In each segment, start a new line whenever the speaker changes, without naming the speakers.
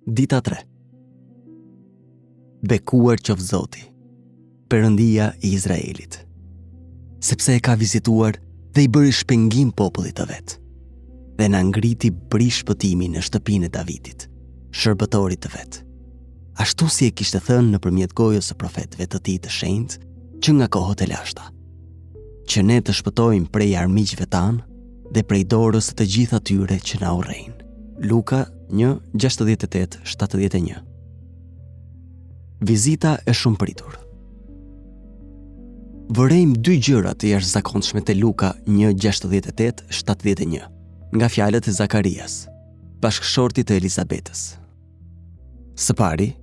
Dita 3. Bekuar qoftë Zoti, Perëndia i Izraelit, sepse e ka vizituar dhe i bëri shpengim popullit të vet, dhe na ngriti brish shpëtimi në shtëpinë e Davidit, shërbëtorit të vet, ashtu si e kishte thënë nëpërmjet gojës së profetëve të tij të shenjtë që nga kohët e lashta, që ne të shpëtojmë prej armiqve tanë dhe prej dorës të gjithë atyre që na urrejnë. Luka 1:68-71. Vizita e shumëpritur. Vërejmë dy gjëra të jashtëzakonshme te Luka 1:68-71 nga fjalët e Zakarias, bashkëshortit të Elizabetës. Së pari,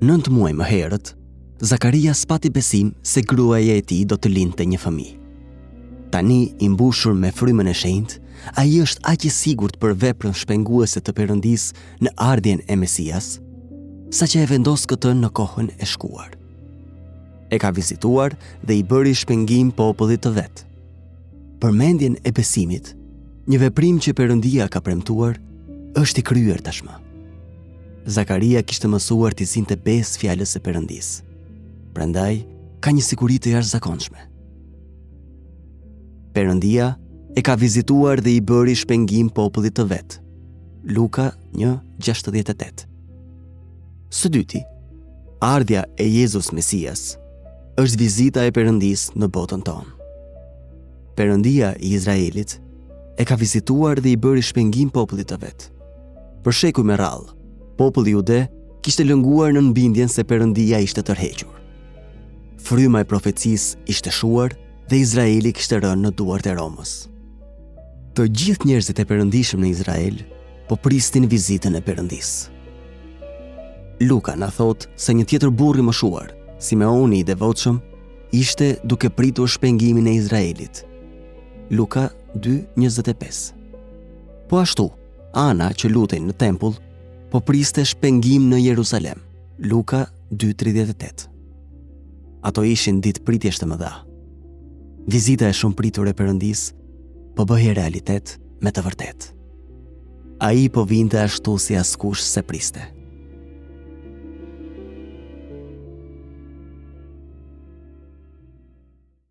9 muaj më herët, Zakarias pati besim se gruaja e tij do të lindte një fëmijë. Tani, i mbushur me frymën e shenjtë, ai është aq i sigurt për veprën shpenguese të Perëndisë në ardhjen e Mesias, saqë e vendos këtë në kohën e shkuar. E ka vizituar dhe i bëri shpengim popullit të vet. Përmendjen e besimit, një veprim që Perëndia ka premtuar, është i kryer tashmë. Zakaria kishte mësuar të zinte besë fjalës së Perëndisë. Prandaj, ka një siguri të jashtëzakonshme. Perëndia e ka vizituar dhe i bëri shpengim popullit të vet. Luka 1:68. Së dyti, ardhja e Jezus Mesias është vizita e Perëndisë në botën tonë. Perëndia i Izraelit e ka vizituar dhe i bëri shpengim popullit të vet. Për shekuj me radhë, populli jude kishte lënguar në bindjen se Perëndia ishte tërhequr. Fryma e profecisë ishte shuar dhe Izraeli kishte rënë në duart e Romës. Të gjithë njerëzit e perëndishëm në Izrael po pristin vizitën e Perëndisë. Luka na thot se një tjetër burr i moshuar, Simeoni i devotshëm, ishte duke pritur shpengimin e Izraelit. Luka 2:25. Po ashtu, Ana që lutej në tempull, po priste shpengim në Jerusalem. Luka 2:38. Ato ishin ditë pritjesh të mëdha. Vizita e shumëpritur e Perëndisë po bëhej realitet me të vërtetë. Ai po vinte ashtu si askush se priste.